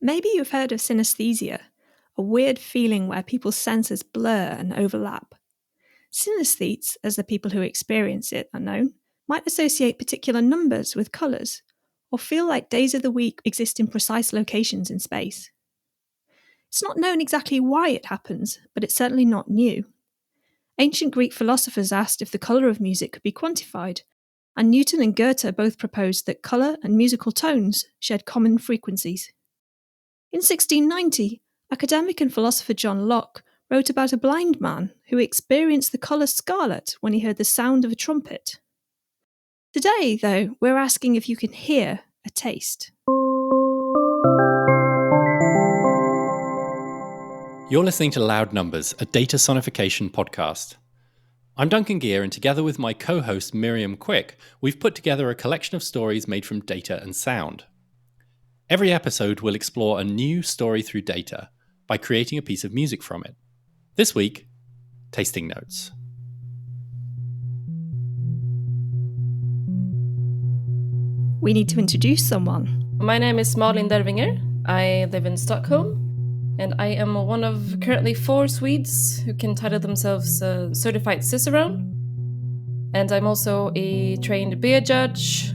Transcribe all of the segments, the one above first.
Maybe you've heard of synesthesia, a weird feeling where people's senses blur and overlap. Synesthetes, as the people who experience it are known, might associate particular numbers with colours, or feel like days of the week exist in precise locations in space. It's not known exactly why it happens, but it's certainly not new. Ancient Greek philosophers asked if the colour of music could be quantified, and Newton and Goethe both proposed that colour and musical tones shared common frequencies. In 1690, academic and philosopher John Locke wrote about a blind man who experienced the colour scarlet when he heard the sound of a trumpet. Today, though, we're asking if you can hear a taste. You're listening to Loud Numbers, a data sonification podcast. I'm Duncan Gear, and together with my co-host Miriam Quick, we've put together a collection of stories made from data and sound. Every episode will explore a new story through data by creating a piece of music from it. This week, tasting notes. We need to introduce someone. My name is Malin Dervinger. I live in Stockholm, and I am one of currently 4 Swedes who can title themselves a certified cicerone. And I'm also a trained beer judge.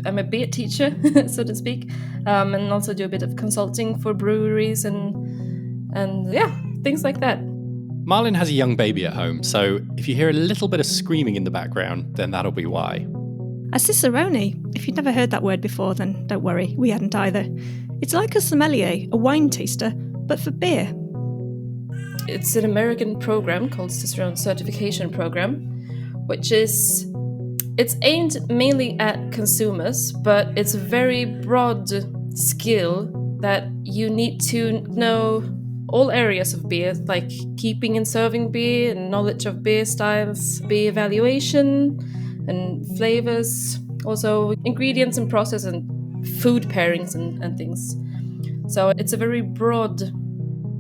I'm a beer teacher, so to speak, and also do a bit of consulting for breweries and things like that. Malin has a young baby at home, so if you hear a little bit of screaming in the background, then that'll be why. A cicerone, if you've never heard that word before, then don't worry, we hadn't either. It's like a sommelier, a wine taster, but for beer. It's an American program called Cicerone Certification Program, which is, it's aimed mainly at consumers, but it's a very broad skill that you need to know all areas of beer, like keeping and serving beer, and knowledge of beer styles, beer evaluation, and flavors, also ingredients and process and food pairings and things. So it's a very broad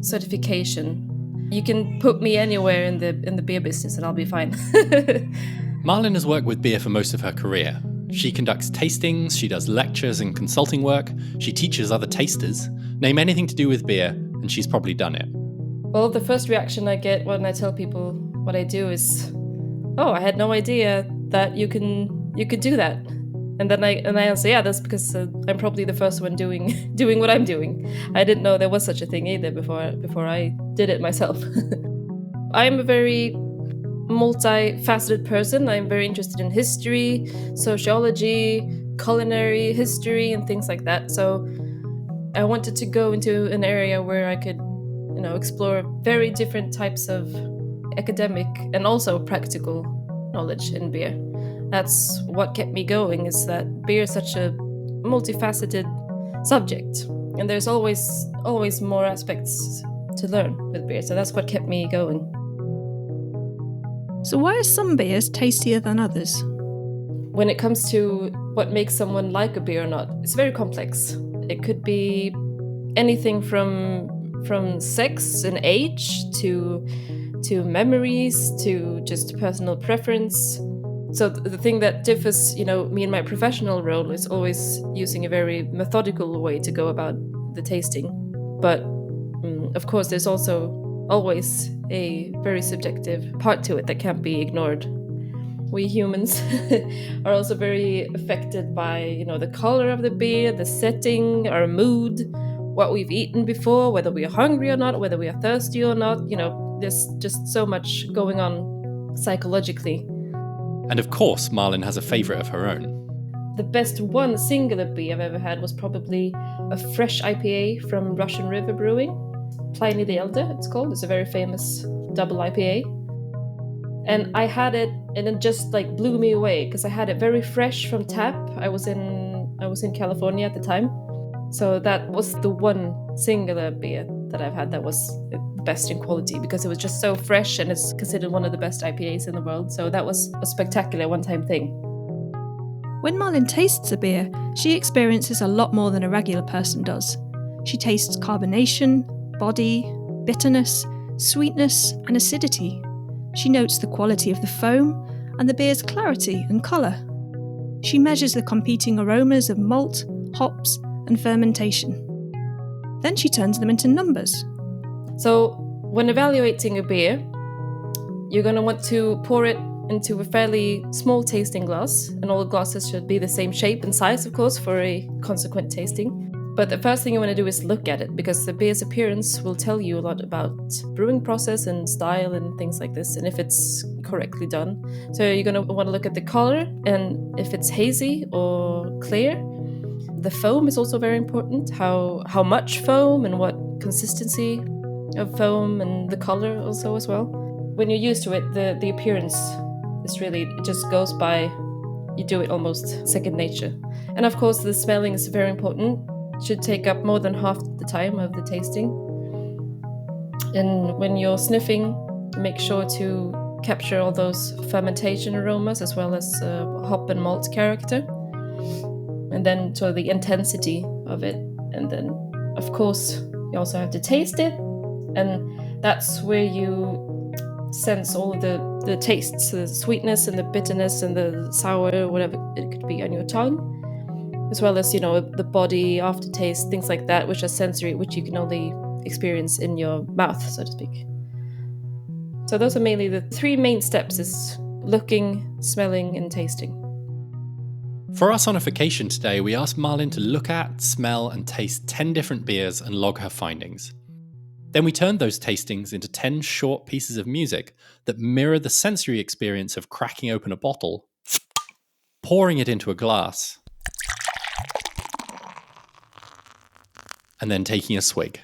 certification. You can put me anywhere in the beer business and I'll be fine. Malin has worked with beer for most of her career. She conducts tastings, she does lectures and consulting work, she teaches other tasters. Name anything to do with beer, and she's probably done it. Well, the first reaction I get when I tell people what I do is, "Oh, I had no idea that you could do that." And then I answer, yeah, that's because I'm probably the first one doing what I'm doing. I didn't know there was such a thing either before I did it myself. I'm a very multifaceted person. I'm very interested in history, sociology, culinary history, and things like that. So I wanted to go into an area where I could, explore very different types of academic and also practical knowledge in beer. That's what kept me going, is that beer is such a multifaceted subject, and there's always more aspects to learn with beer. So that's what kept me going. So why are some beers tastier than others? When it comes to what makes someone like a beer or not, it's very complex. It could be anything from sex and age to memories to just personal preference. So the thing that differs, me and my professional role is always using a very methodical way to go about the tasting. But of course, there's also always a very subjective part to it that can't be ignored. We humans are also very affected by, the color of the beer, the setting, our mood, what we've eaten before, whether we are hungry or not, whether we are thirsty or not. There's just so much going on psychologically. And of course, Malin has a favourite of her own. The best one singular beer I've ever had was probably a fresh IPA from Russian River Brewing. Pliny the Elder, it's called. It's a very famous double IPA. And I had it, and it just blew me away because I had it very fresh from tap. I was in California at the time. So that was the one singular beer that I've had that was the best in quality, because it was just so fresh, and it's considered one of the best IPAs in the world. So that was a spectacular one-time thing. When Malin tastes a beer, she experiences a lot more than a regular person does. She tastes carbonation, body, bitterness, sweetness, and acidity. She notes the quality of the foam and the beer's clarity and colour. She measures the competing aromas of malt, hops, and fermentation. Then she turns them into numbers. So when evaluating a beer, you're going to want to pour it into a fairly small tasting glass, and all glasses should be the same shape and size, of course, for a consequent tasting. But the first thing you want to do is look at it, because the beer's appearance will tell you a lot about brewing process and style and things like this, and if it's correctly done. So you're going to want to look at the color, and if it's hazy or clear. The foam is also very important, how much foam and what consistency of foam, and the color also as well. When you're used to it, the appearance is really, it just goes by, you do it almost second nature. And of course the smelling is very important. It should take up more than half the time of the tasting. And when you're sniffing, make sure to capture all those fermentation aromas as well as hop and malt character. And then sort of the intensity of it. And then of course you also have to taste it. And that's where you sense all of the tastes, the sweetness and the bitterness and the sour, whatever it could be on your tongue, as well as, the body, aftertaste, things like that, which are sensory, which you can only experience in your mouth, so to speak. So those are mainly the three main steps: is looking, smelling, and tasting. For our sonification today, we asked Marlin to look at, smell, and taste 10 different beers and log her findings. Then we turned those tastings into 10 short pieces of music that mirror the sensory experience of cracking open a bottle, pouring it into a glass, and then taking a swig.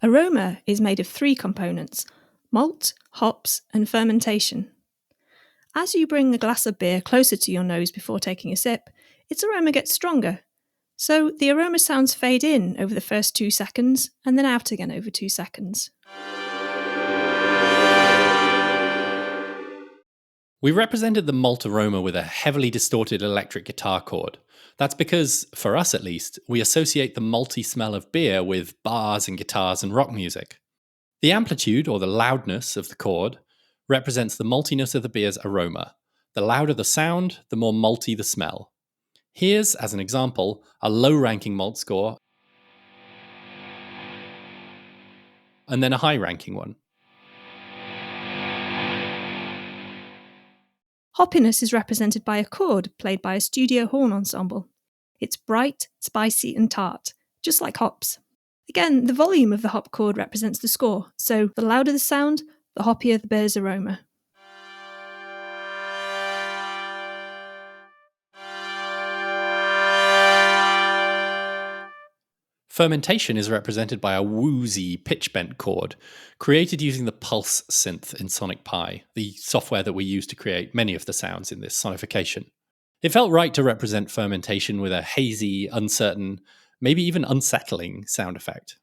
Aroma is made of 3 components: malt, hops, and fermentation. As you bring a glass of beer closer to your nose before taking a sip, its aroma gets stronger. So the aroma sounds fade in over the first 2 seconds and then out again over 2 seconds. We represented the malt aroma with a heavily distorted electric guitar chord. That's because, for us at least, we associate the malty smell of beer with bars and guitars and rock music. The amplitude, or the loudness, of the chord represents the maltiness of the beer's aroma. The louder the sound, the more malty the smell. Here's, as an example, a low-ranking malt score, and then a high-ranking one. Hoppiness is represented by a chord played by a studio horn ensemble. It's bright, spicy, and tart, just like hops. Again, the volume of the hop chord represents the score, so the louder the sound, the hoppier the beer's aroma. Fermentation is represented by a woozy, pitch-bent chord, created using the pulse synth in Sonic Pi, the software that we use to create many of the sounds in this sonification. It felt right to represent fermentation with a hazy, uncertain, maybe even unsettling sound effect.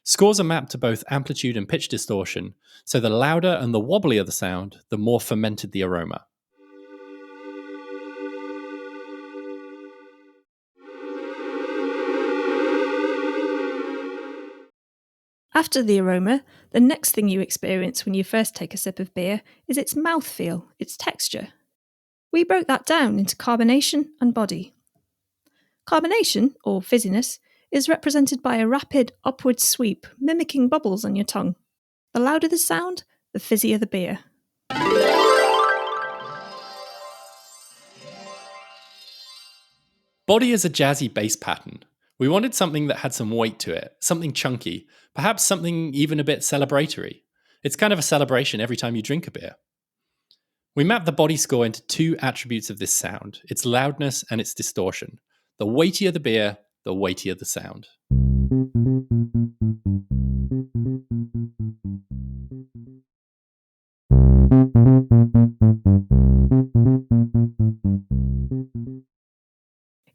Scores are mapped to both amplitude and pitch distortion, so the louder and the wobblier the sound, the more fermented the aroma. After the aroma, the next thing you experience when you first take a sip of beer is its mouthfeel, its texture. We broke that down into carbonation and body. Carbonation, or fizziness, is represented by a rapid upward sweep, mimicking bubbles on your tongue. The louder the sound, the fizzier the beer. Body is a jazzy bass pattern. We wanted something that had some weight to it, something chunky, perhaps something even a bit celebratory. It's kind of a celebration every time you drink a beer. We mapped the body score into 2 attributes of this sound, its loudness and its distortion. The weightier the beer, the weightier the sound.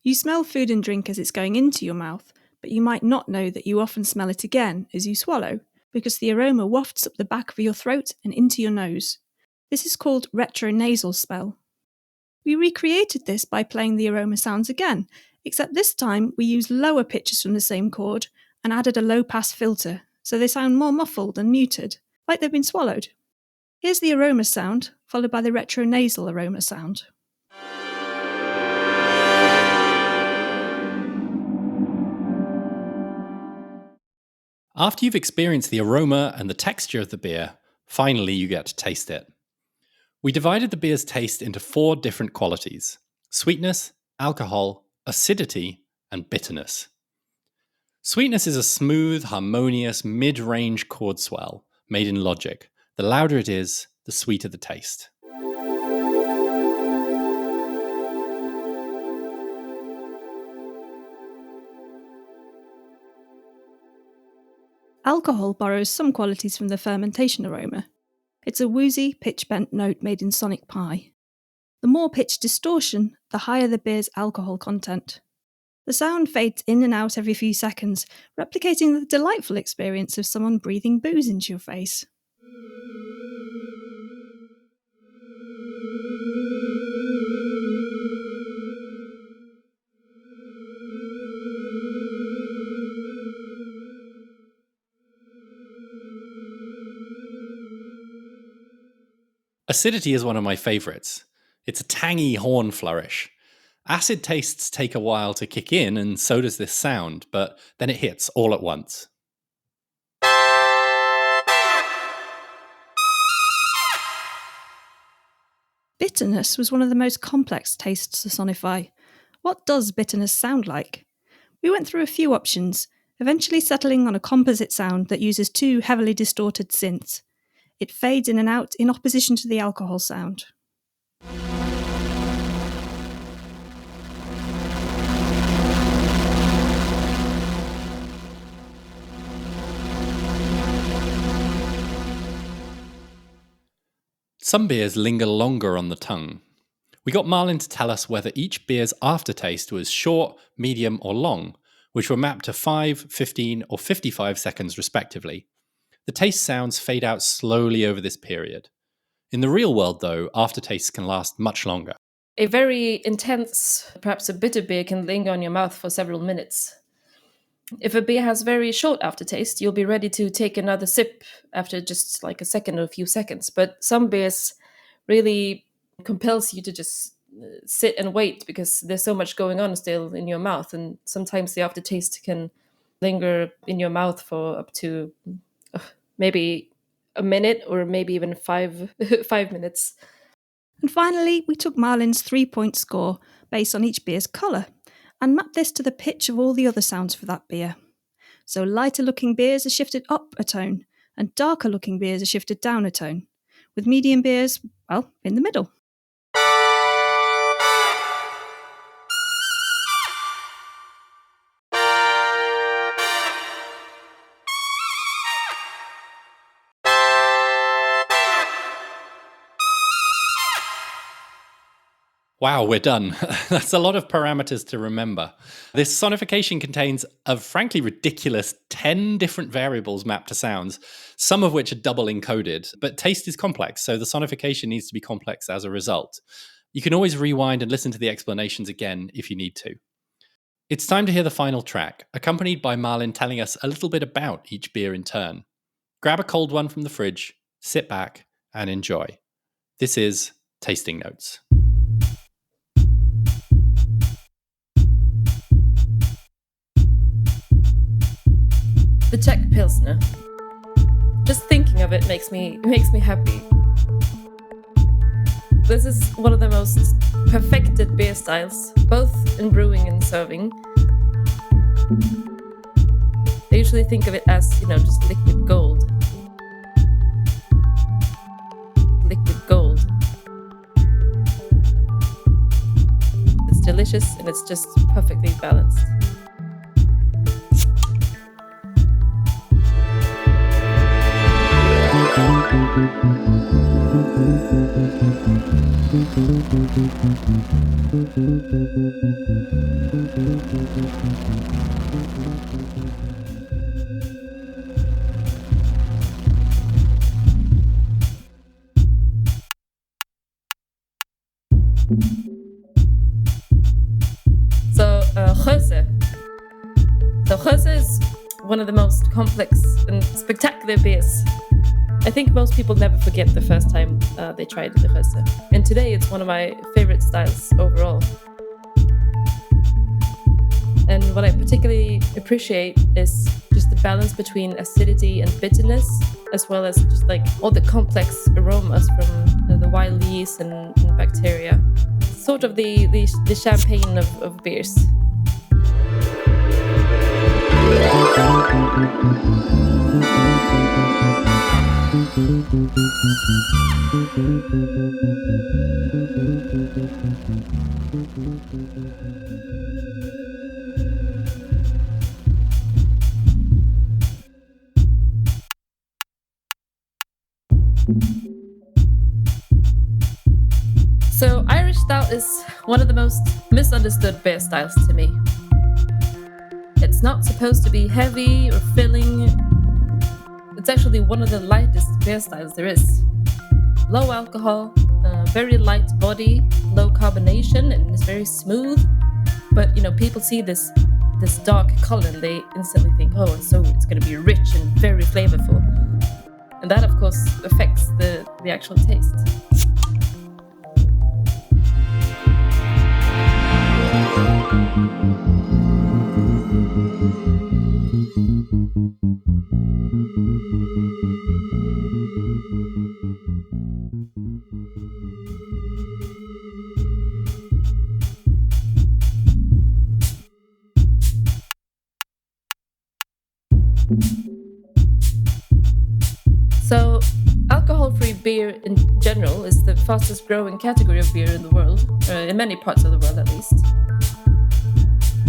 You smell food and drink as it's going into your mouth, but you might not know that you often smell it again as you swallow, because the aroma wafts up the back of your throat and into your nose. This is called retronasal smell. We recreated this by playing the aroma sounds again, except this time we used lower pitches from the same chord and added a low-pass filter, so they sound more muffled and muted, like they've been swallowed. Here's the aroma sound, followed by the retronasal aroma sound. After you've experienced the aroma and the texture of the beer, finally you get to taste it. We divided the beer's taste into 4 different qualities: sweetness, alcohol, acidity, and bitterness. Sweetness is a smooth, harmonious, mid-range chord swell made in Logic. The louder it is, the sweeter the taste. Alcohol borrows some qualities from the fermentation aroma. It's a woozy, pitch-bent note made in sonic pi. The more pitch distortion, the higher the beer's alcohol content. The sound fades in and out every few seconds, replicating the delightful experience of someone breathing booze into your face. Acidity is one of my favourites. It's a tangy horn flourish. Acid tastes take a while to kick in, and so does this sound, but then it hits all at once. Bitterness was one of the most complex tastes to sonify. What does bitterness sound like? We went through a few options, eventually settling on a composite sound that uses 2 heavily distorted synths. It fades in and out in opposition to the alcohol sound. Some beers linger longer on the tongue. We got Marlin to tell us whether each beer's aftertaste was short, medium, or long, which were mapped to 5, 15, or 55 seconds respectively. The taste sounds fade out slowly over this period. In the real world, though, aftertastes can last much longer. A very intense, perhaps a bitter beer, can linger on your mouth for several minutes. If a beer has very short aftertaste, you'll be ready to take another sip after just like a second or a few seconds. But some beers really compels you to just sit and wait because there's so much going on still in your mouth. And sometimes the aftertaste can linger in your mouth for up to maybe a minute or maybe even 5 minutes. And finally, we took Marlin's 3-point score based on each beer's colour and mapped this to the pitch of all the other sounds for that beer. So lighter looking beers are shifted up a tone and darker looking beers are shifted down a tone, with medium beers, well, in the middle. Wow, we're done. That's a lot of parameters to remember. This sonification contains a frankly ridiculous 10 different variables mapped to sounds, some of which are double encoded, but taste is complex, so the sonification needs to be complex as a result. You can always rewind and listen to the explanations again if you need to. It's time to hear the final track, accompanied by Marlin telling us a little bit about each beer in turn. Grab a cold one from the fridge, sit back, and enjoy. This is Tasting Notes. The Czech Pilsner. Just thinking of it makes me happy. This is one of the most perfected beer styles, both in brewing and serving. I usually think of it as, just liquid gold. Liquid gold. It's delicious and it's just perfectly balanced. Geuze is one of the most complex and spectacular beers. I think most people never forget the first time they tried the Geuze. And today it's one of my favorite styles overall. And what I particularly appreciate is just the balance between acidity and bitterness, as well as just like all the complex aromas from the wild yeast and bacteria. Sort of the champagne of beers. So Irish Stout is one of the most misunderstood beer styles to me. It's not supposed to be heavy or filling. It's actually one of the lightest beer styles there is. Low alcohol, very light body, low carbonation, and it's very smooth. But people see this dark color and they instantly think, oh, so it's going to be rich and very flavorful. And that, of course, affects the actual taste. So, alcohol-free beer in general is the fastest growing category of beer in the world, in many parts of the world at least.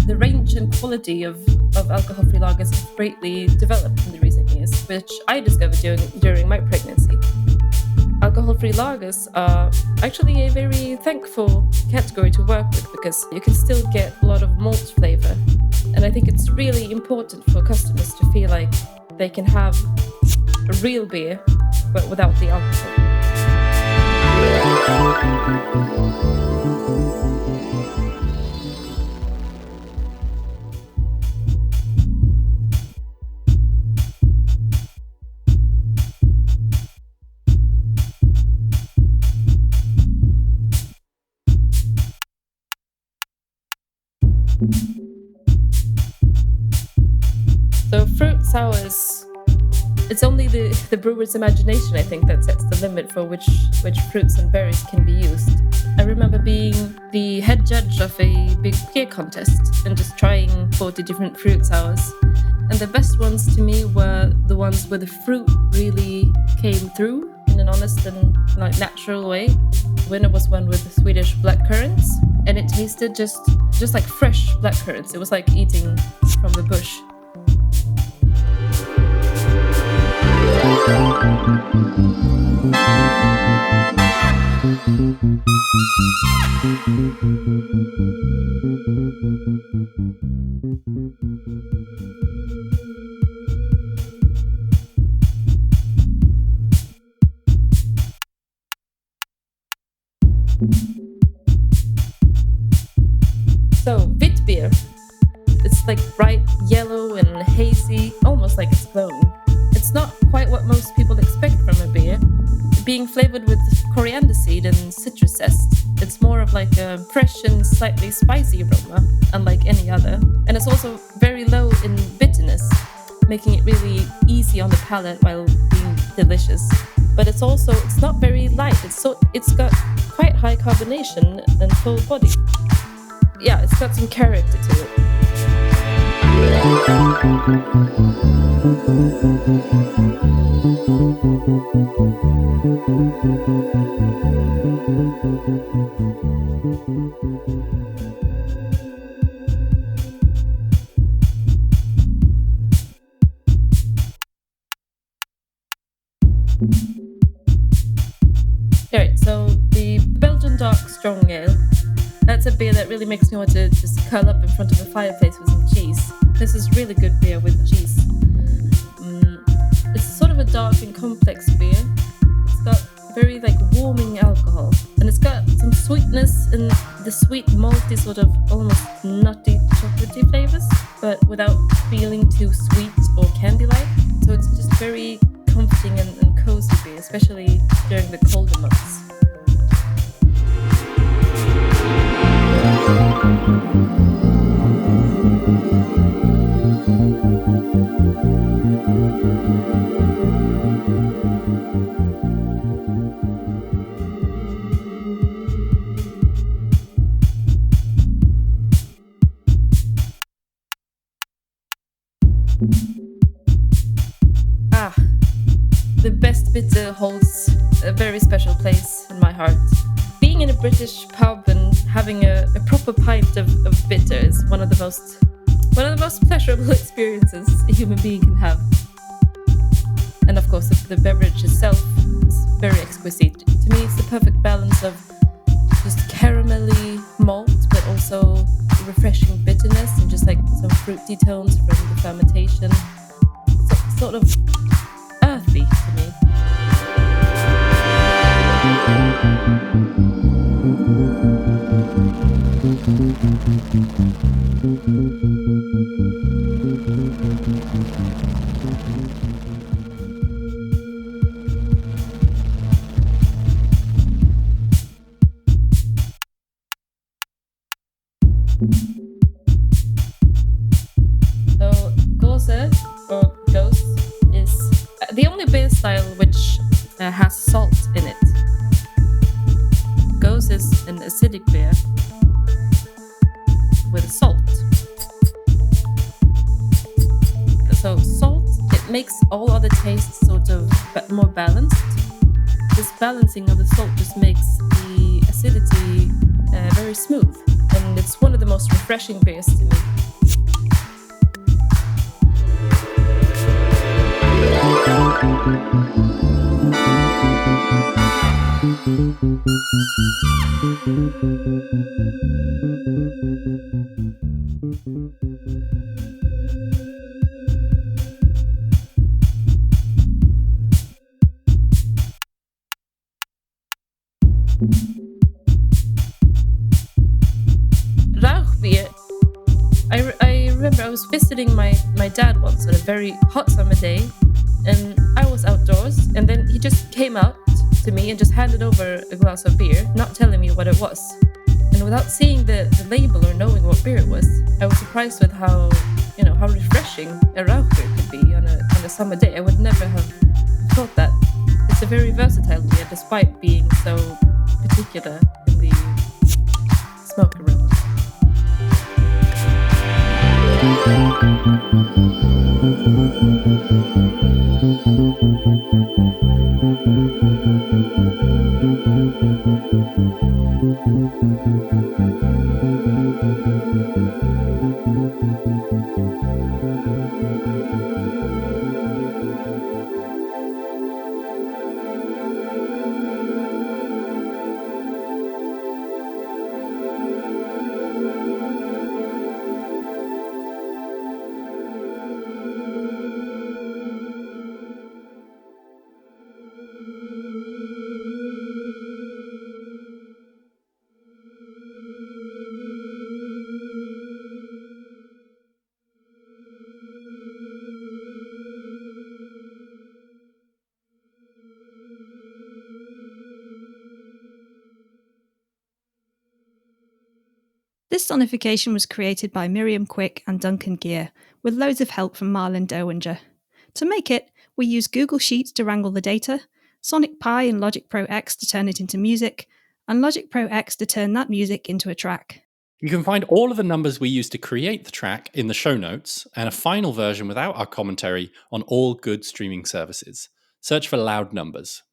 The range and quality of alcohol-free lagers have greatly developed in the recent years, which I discovered during my pregnancy. Alcohol-free lagers are actually a very thankful category to work with because you can still get a lot of malt flavor. And I think it's really important for customers to feel like they can have a real beer, but without the alcohol. So fruit sours, it's only the brewer's imagination, I think, that sets the limit for which fruits and berries can be used. I remember being the head judge of a big beer contest and just trying 40 different fruit sours. And the best ones to me were the ones where the fruit really came through in an honest and natural way. The winner was one with the Swedish blackcurrants, and it tasted just like fresh blackcurrants. It was like eating from the bush. So, wit beer. It's like bright yellow and hazy, almost like it's glowing. It's not quite what most people expect from a beer. Being flavored with coriander seed and citrus zest, it's more of like a fresh and slightly spicy aroma, unlike any other. And it's also very low in bitterness, making it really easy on the palate while being delicious. But it's not very light. It's got quite high carbonation and full body. Yeah, it's got some character to it. Alright, so the Belgian Dark Strong Ale, that's a beer that really makes me want to just curl up in front of a fireplace with some cheese. This is really good beer with cheese. It's sort of a dark and complex beer. It's got very warming alcohol, and it's got some sweetness and the sweet malty sort of almost nutty chocolatey flavors, but without feeling too sweet or candy-like. So it's just very comforting and cozy beer, especially during the colder months. Ah, the best bitter holds a very special place in my heart. Being in a British pub and having a proper pint of bitter is one of the most pleasurable experiences a human being can have. And of course, the beverage itself is very exquisite. To me, it's the perfect balance of just caramelly malt, but also refreshing bitterness and just like some fruity tones from the fermentation. So, sort of earthy to me. So, Gose or Ghost is the only beer style which has salt in it. Gose is an acidic beer with salt. So salt, it makes all other tastes sort of more balanced. This balancing of the salt just makes the acidity very smooth, and it's one of the most refreshing beers to me. Rauchbier. I remember I was visiting my dad once on a very hot summer day, and I was outdoors, and then he just came out to me and just handed over a glass of beer, not telling me what it was. And without seeing the label or knowing what beer it was, I was surprised with how refreshing a Rauchbier could be on a summer day. I would never have thought that. It's a very versatile beer despite being so particular in the smoke aroma. This sonification was created by Miriam Quick and Duncan Gear, with loads of help from Marlon Derwinger. To make it, we used Google Sheets to wrangle the data, Sonic Pi and Logic Pro X to turn it into music, and Logic Pro X to turn that music into a track. You can find all of the numbers we used to create the track in the show notes, and a final version without our commentary on all good streaming services. Search for Loud Numbers.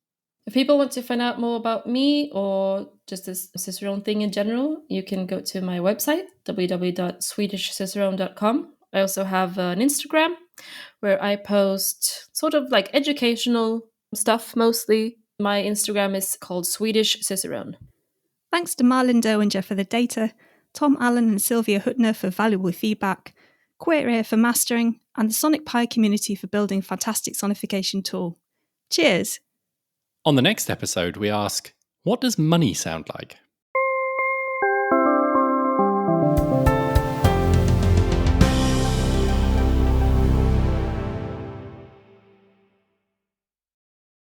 If people want to find out more about me or just this Cicerone thing in general, you can go to my website, www.swedishcicerone.com. I also have an Instagram where I post sort of like educational stuff mostly. My Instagram is called Swedish Cicerone. Thanks to Marlon Derwinger for the data, Tom Allen and Sylvia Huttner for valuable feedback, Queer Ear for mastering, and the Sonic Pi community for building a fantastic sonification tool. Cheers! On the next episode, we ask, what does money sound like?